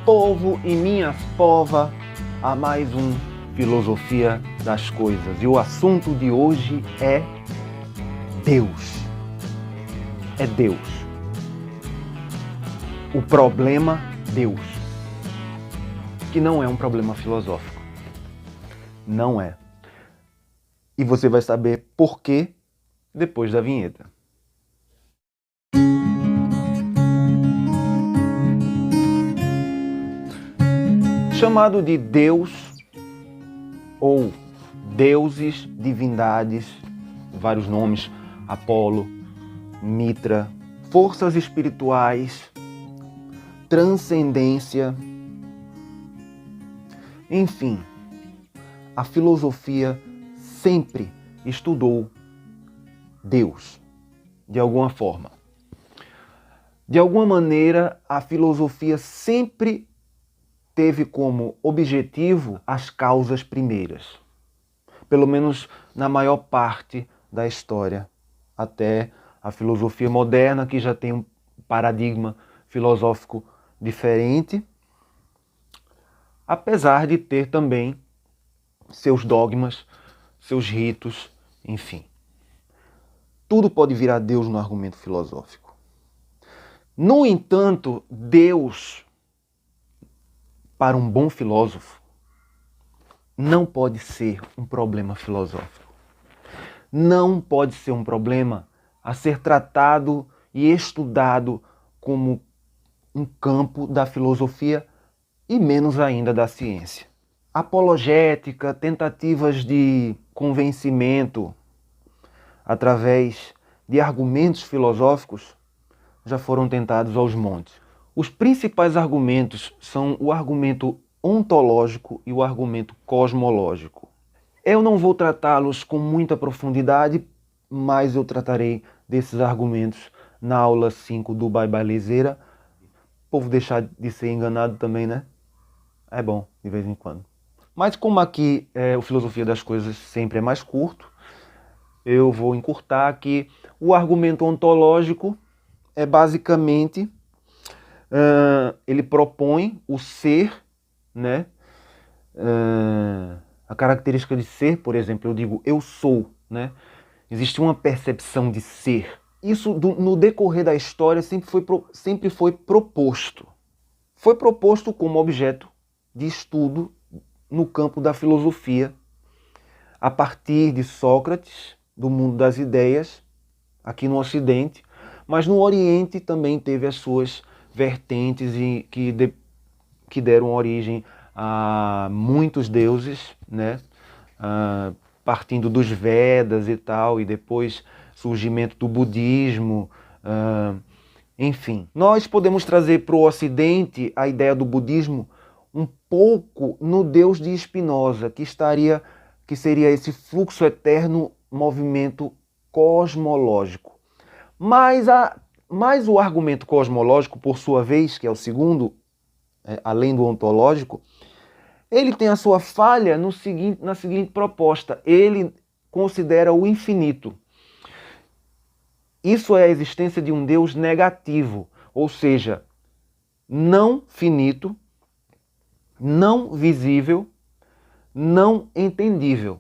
povo e minhas pova, a mais um Filosofia das Coisas. E o assunto de hoje é Deus. É Deus. O problema Deus. Que não é um problema filosófico. Não é. E você vai saber por quê depois da vinheta. Chamado de Deus ou deuses, divindades, vários nomes, Apolo, Mitra, forças espirituais, transcendência, enfim, a filosofia sempre estudou Deus, de alguma forma. De alguma maneira, a filosofia sempre teve como objetivo as causas primeiras. Pelo menos na maior parte da história. Até a filosofia moderna, que já tem um paradigma filosófico diferente, apesar de ter também seus dogmas, seus ritos, enfim. Tudo pode virar Deus no argumento filosófico. No entanto, Deus, para um bom filósofo, não pode ser um problema filosófico. Não pode ser um problema a ser tratado e estudado como um campo da filosofia e menos ainda da ciência. Apologética, tentativas de convencimento através de argumentos filosóficos já foram tentados aos montes. Os principais argumentos são o argumento ontológico e o argumento cosmológico. Eu não vou tratá-los com muita profundidade, mas eu tratarei desses argumentos na aula 5 do Baibalezeira. O povo deixar de ser enganado também, né? É bom, de vez em quando. Mas como aqui o Filosofia das Coisas sempre é mais curto, eu vou encurtar aqui. O argumento ontológico é basicamente... ele propõe o ser, né? A característica de ser, por exemplo, eu digo eu sou, né? Existe uma percepção de ser. Isso no decorrer da história sempre foi proposto. Foi proposto como objeto de estudo no campo da filosofia, a partir de Sócrates, do mundo das ideias, aqui no Ocidente, mas no Oriente também teve as suas vertentes e que deram origem a muitos deuses, né? Partindo dos Vedas e tal, e depois surgimento do budismo, enfim. Nós podemos trazer para o Ocidente a ideia do budismo um pouco no Deus de Spinoza, que seria esse fluxo eterno movimento cosmológico. Mas o argumento cosmológico, por sua vez, que é o segundo, além do ontológico, ele tem a sua falha na seguinte proposta. Ele considera o infinito. Isso é a existência de um Deus negativo, ou seja, não finito, não visível, não entendível.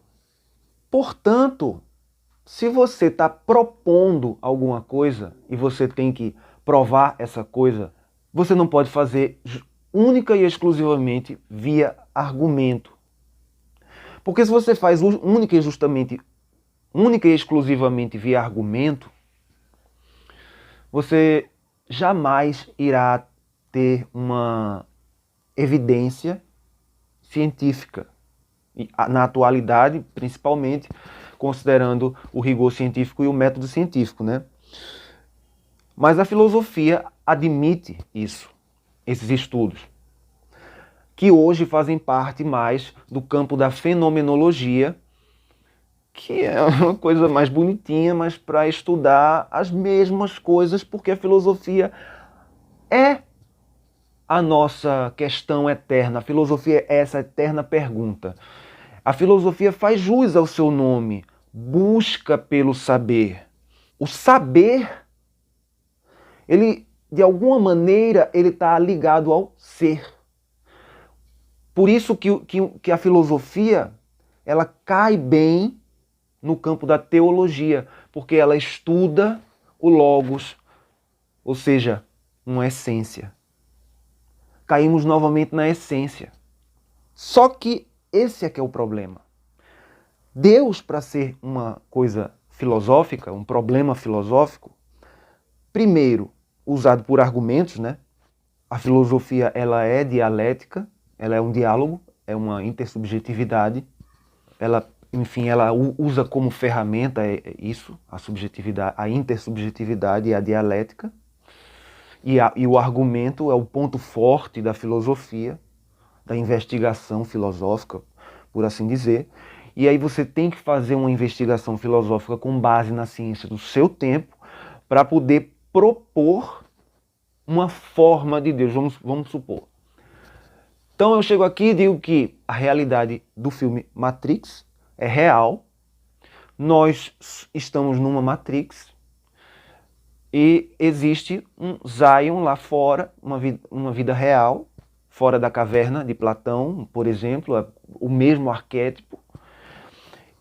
Portanto, se você está propondo alguma coisa e você tem que provar essa coisa, você não pode fazer única e exclusivamente via argumento. Porque se você faz única e exclusivamente via argumento, você jamais irá ter uma evidência científica. E, na atualidade, principalmente, considerando o rigor científico e o método científico, né? Mas a filosofia admite isso, esses estudos, que hoje fazem parte mais do campo da fenomenologia, que é uma coisa mais bonitinha, mas para estudar as mesmas coisas, porque a filosofia é a nossa questão eterna. A filosofia é essa eterna pergunta. A filosofia faz jus ao seu nome, busca pelo saber. O saber, ele, de alguma maneira, ele está ligado ao ser. Por isso que a filosofia ela cai bem no campo da teologia, porque ela estuda o logos, ou seja, uma essência. Caímos novamente na essência. Só que esse é que é o problema. Deus, para ser uma coisa filosófica, um problema filosófico, primeiro, usado por argumentos, né? A filosofia ela é dialética, ela é um diálogo, é uma intersubjetividade. Ela, enfim, ela usa como ferramenta isso, a subjetividade, a intersubjetividade e a dialética. E o argumento é o ponto forte da filosofia, da investigação filosófica, por assim dizer. E aí você tem que fazer uma investigação filosófica com base na ciência do seu tempo para poder propor uma forma de Deus, vamos supor. Então eu chego aqui e digo que a realidade do filme Matrix é real, nós estamos numa Matrix e existe um Zion lá fora, uma vida real, fora da caverna de Platão, por exemplo, o mesmo arquétipo.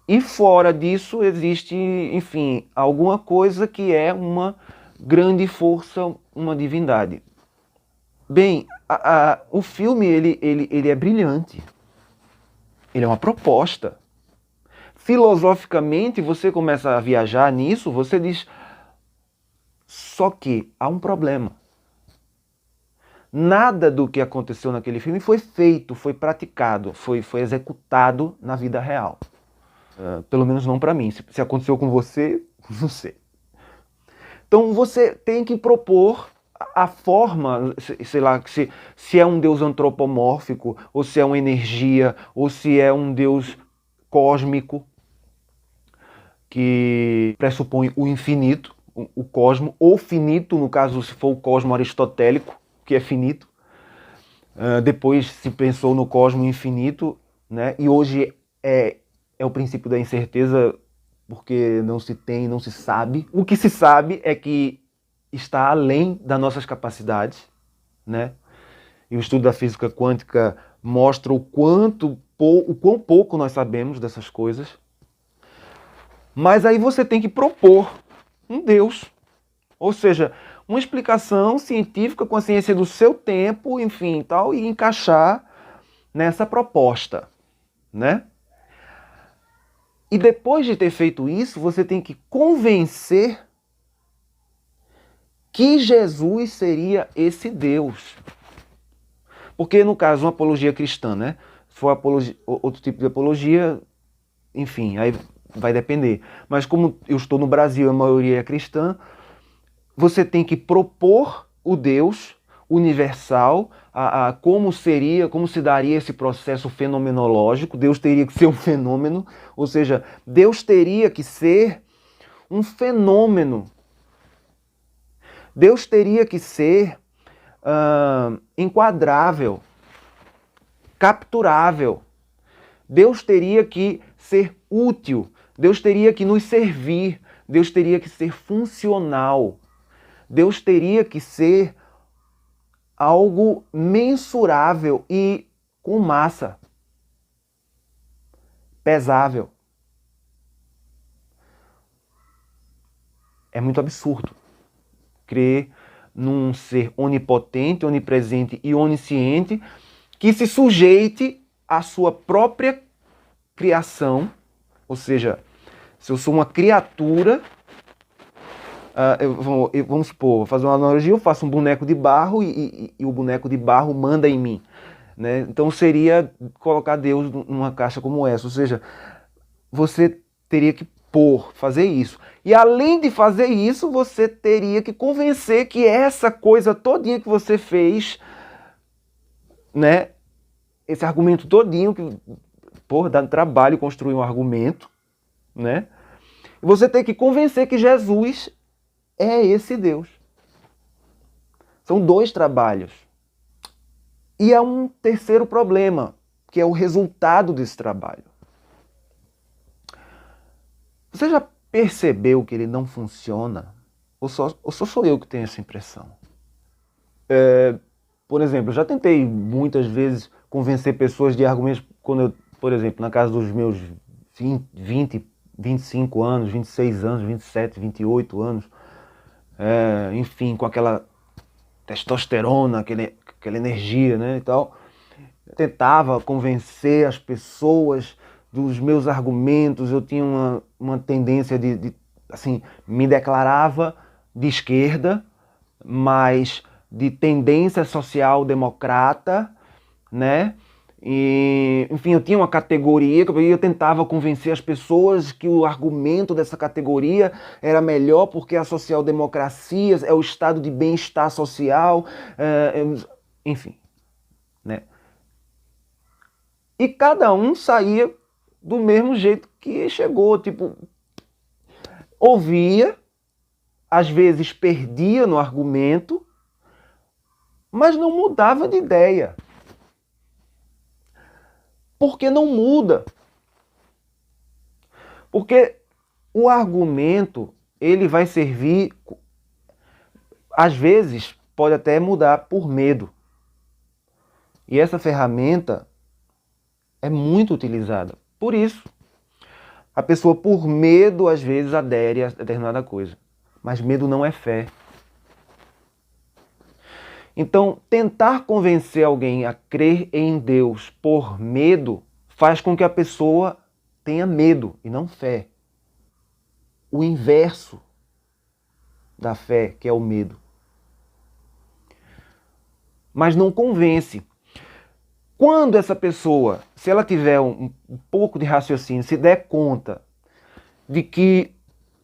E fora disso existe, enfim, alguma coisa que é uma grande força, uma divindade. Bem, o filme ele é brilhante. Ele é uma proposta. Filosoficamente, você começa a viajar nisso, você diz, só que há um problema. Nada do que aconteceu naquele filme foi feito, foi praticado, foi executado na vida real. Pelo menos não para mim. Se aconteceu com você, não sei. Então você tem que propor a forma, sei lá, se é um Deus antropomórfico, ou se é uma energia, ou se é um Deus cósmico, que pressupõe o infinito, o cosmo, ou finito, no caso, se for o cosmo aristotélico, que é finito. Depois se pensou no cosmo infinito, né? E hoje é o princípio da incerteza, porque não se tem, não se sabe. O que se sabe é que está além das nossas capacidades, né? E o estudo da física quântica mostra o quão pouco nós sabemos dessas coisas. Mas aí você tem que propor um Deus, ou seja, uma explicação científica com a ciência do seu tempo, enfim, tal, e encaixar nessa proposta, né? E depois de ter feito isso, você tem que convencer que Jesus seria esse Deus. Porque, no caso, uma apologia cristã, né? Se for outro tipo de apologia, enfim, aí vai depender. Mas como eu estou no Brasil, a maioria é cristã, você tem que propor o Deus universal, como se daria esse processo fenomenológico. Deus teria que ser um fenômeno, ou seja, Deus teria que ser um fenômeno. Deus teria que ser enquadrável, capturável. Deus teria que ser útil, Deus teria que nos servir, Deus teria que ser funcional, Deus teria que ser algo mensurável e com massa, pesável. É muito absurdo crer num ser onipotente, onipresente e onisciente que se sujeite à sua própria criação, ou seja, se eu sou uma criatura, vamos supor, vou fazer uma analogia, eu faço um boneco de barro e o boneco de barro manda em mim, né? Então seria colocar Deus numa caixa como essa, ou seja, você teria que fazer isso. E além de fazer isso, você teria que convencer que essa coisa todinha que você fez, né, esse argumento todinho, que dá trabalho construir um argumento, né? Você tem que convencer que Jesus é esse Deus. São dois trabalhos. E há um terceiro problema, que é o resultado desse trabalho. Você já percebeu que ele não funciona? Ou só sou eu que tenho essa impressão? Por exemplo, eu já tentei muitas vezes convencer pessoas de argumentos quando eu, por exemplo, na casa dos meus 20, 25 anos, 26 anos, 27, 28 anos, enfim, com aquela testosterona, aquela energia, né, e tal. Eu tentava convencer as pessoas dos meus argumentos, eu tinha uma tendência assim, me declarava de esquerda, mas de tendência social-democrata, né? E, enfim, eu tinha uma categoria que eu tentava convencer as pessoas que o argumento dessa categoria era melhor porque a social-democracia é o estado de bem-estar social, enfim, né? E cada um saía do mesmo jeito que chegou, tipo, ouvia, às vezes perdia no argumento, mas não mudava de ideia. Porque não muda. Porque o argumento, ele vai servir, às vezes, pode até mudar por medo. E essa ferramenta é muito utilizada. Por isso, a pessoa, por medo, às vezes adere a determinada coisa. Mas medo não é fé. Então, tentar convencer alguém a crer em Deus por medo faz com que a pessoa tenha medo e não fé. O inverso da fé, que é o medo. Mas não convence. Quando essa pessoa, se ela tiver um pouco de raciocínio, se der conta de que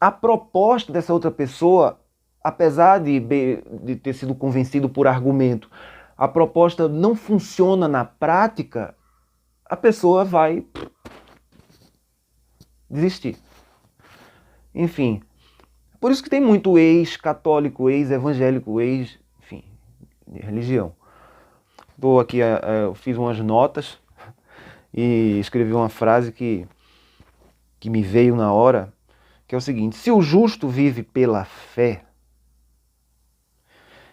a proposta dessa outra pessoa, apesar de ter sido convencido por argumento, a proposta não funciona na prática, a pessoa vai desistir. Enfim, por isso que tem muito ex-católico, ex-evangélico, enfim, de religião. Estou aqui, eu fiz umas notas e escrevi uma frase que me veio na hora, que é o seguinte: se o justo vive pela fé,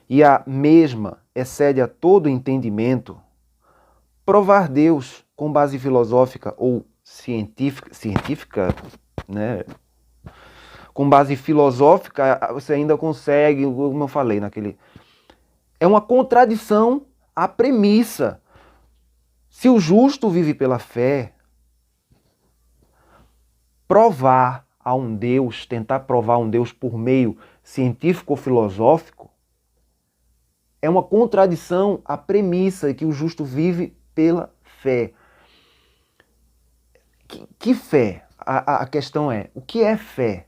e a mesma excede a todo entendimento, provar Deus com base filosófica ou científica, né? Com base filosófica, você ainda consegue, como eu falei naquele... É uma contradição à premissa. Se o justo vive pela fé, provar a um Deus, tentar provar um Deus por meio científico ou filosófico, é uma contradição à premissa que o justo vive pela fé. Que fé? A questão é, o que é fé?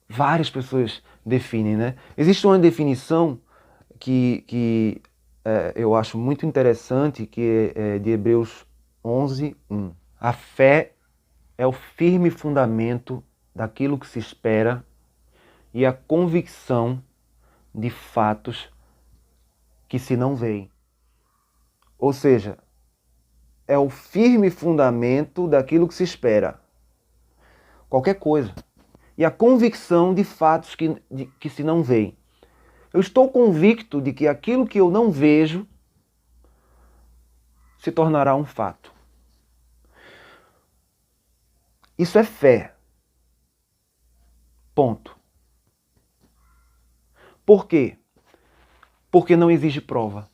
Várias pessoas definem, né? Existe uma definição que eu acho muito interessante, que é de Hebreus 11:1. A fé é o firme fundamento daquilo que se espera e a convicção de fatos que se não veem. Ou seja, é o firme fundamento daquilo que se espera. Qualquer coisa. E a convicção de fatos que se não veem. Eu estou convicto de que aquilo que eu não vejo se tornará um fato. Isso é fé. Ponto. Por quê? Porque não exige prova.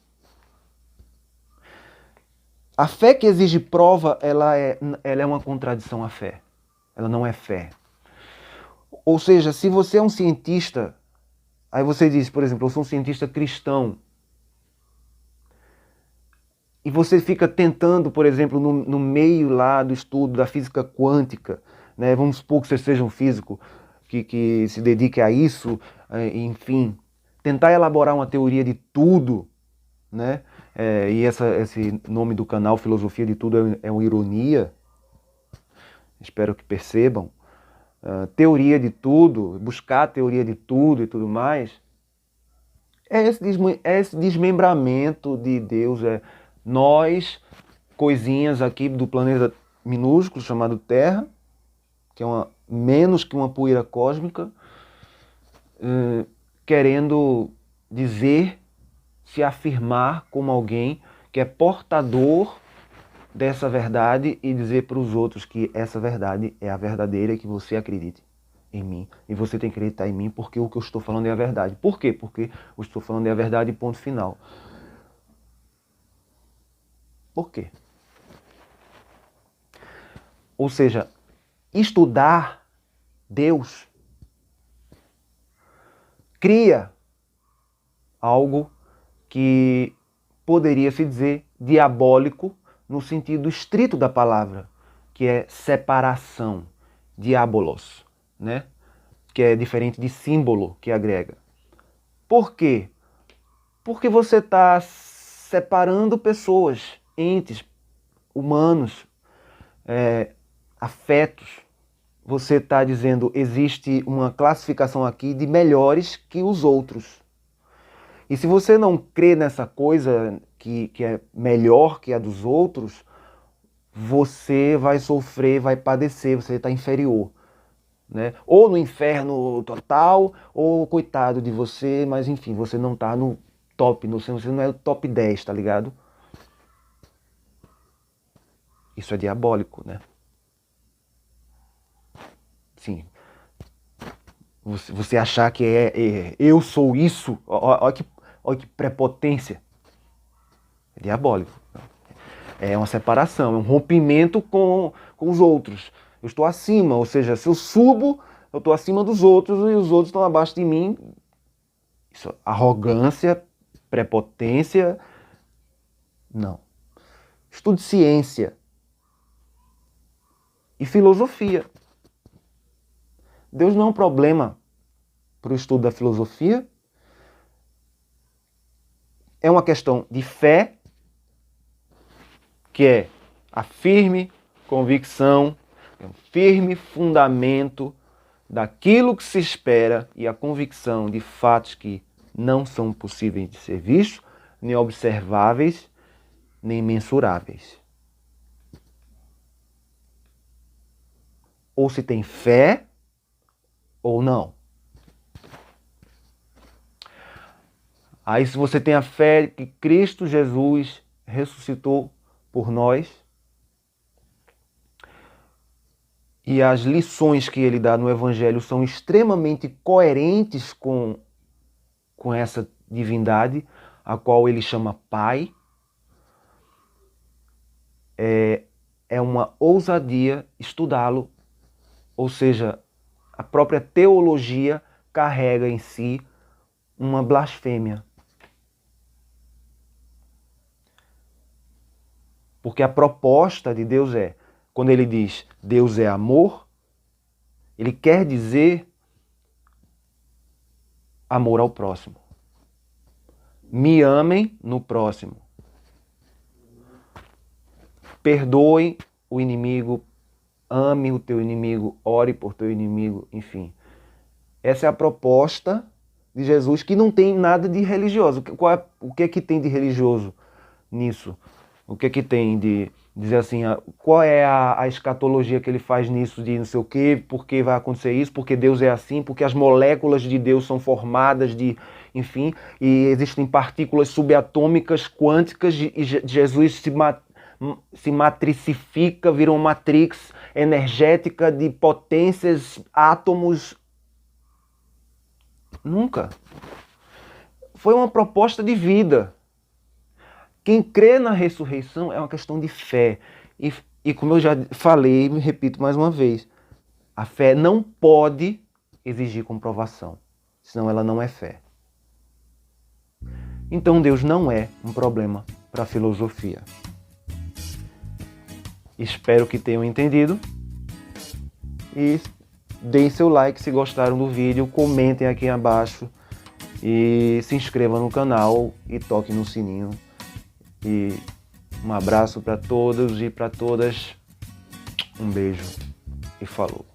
A fé que exige prova, ela é uma contradição à fé. Ela não é fé. Ou seja, se você é um cientista, aí você diz, por exemplo, eu sou um cientista cristão, e você fica tentando, por exemplo, no meio lá do estudo da física quântica, né? Vamos supor que você seja um físico que se dedique a isso, enfim, tentar elaborar uma teoria de tudo, né? E esse nome do canal, Filosofia de Tudo, é uma ironia, espero que percebam. Teoria de tudo, buscar a teoria de tudo e tudo mais, é esse desmembramento de Deus. Nós, coisinhas aqui do planeta minúsculo chamado Terra, que é menos que uma poeira cósmica, querendo dizer, se afirmar como alguém que é portador dessa verdade e dizer para os outros que essa verdade é a verdadeira e que você acredite em mim. E você tem que acreditar em mim porque o que eu estou falando é a verdade. Por quê? Porque eu estou falando é a verdade, ponto final. Por quê? Ou seja, estudar Deus cria algo que poderia se dizer diabólico no sentido estrito da palavra, que é separação, diabolos, né? Que é diferente de símbolo que agrega. Por quê? Porque você está separando pessoas, entes, humanos, afetos. Você está dizendo existe uma classificação aqui de melhores que os outros. E se você não crê nessa coisa que é melhor que a dos outros, você vai sofrer, vai padecer, você está inferior. Né? Ou no inferno total, ou coitado de você, mas enfim, você não está no top, você não é o top 10, tá ligado? Isso é diabólico, né? Sim. Você achar que eu sou isso, olha que prepotência. É diabólico. É uma separação, é um rompimento com os outros. Eu estou acima, ou seja, se eu subo, eu estou acima dos outros e os outros estão abaixo de mim. Isso, arrogância, prepotência, não. Estude ciência e filosofia. Deus não é um problema para o estudo da filosofia. É uma questão de fé, que é a firme convicção, um firme fundamento daquilo que se espera e a convicção de fatos que não são possíveis de ser vistos, nem observáveis, nem mensuráveis. Ou se tem fé ou não. Aí se você tem a fé que Cristo Jesus ressuscitou por nós e as lições que ele dá no Evangelho são extremamente coerentes com essa divindade, a qual ele chama Pai, é uma ousadia estudá-lo, ou seja, a própria teologia carrega em si uma blasfêmia. Porque a proposta de Deus é, quando ele diz Deus é amor, ele quer dizer amor ao próximo. Me amem no próximo. Perdoe o inimigo, ame o teu inimigo, ore por teu inimigo, enfim. Essa é a proposta de Jesus, que não tem nada de religioso. O que é que tem de religioso nisso? O que é que tem de dizer assim, qual é a escatologia que ele faz nisso, de não sei o quê, por que vai acontecer isso, porque Deus é assim, porque as moléculas de Deus são formadas de, enfim, e existem partículas subatômicas quânticas e Jesus se matricifica, vira uma matrix energética de potências, átomos. Nunca. Foi uma proposta de vida. Quem crê na ressurreição é uma questão de fé. E como eu já falei, me repito mais uma vez, a fé não pode exigir comprovação, senão ela não é fé. Então Deus não é um problema para a filosofia. Espero que tenham entendido e deem seu like se gostaram do vídeo, comentem aqui abaixo e se inscrevam no canal e toquem no sininho. E um abraço para todos e para todas. Um beijo e falou.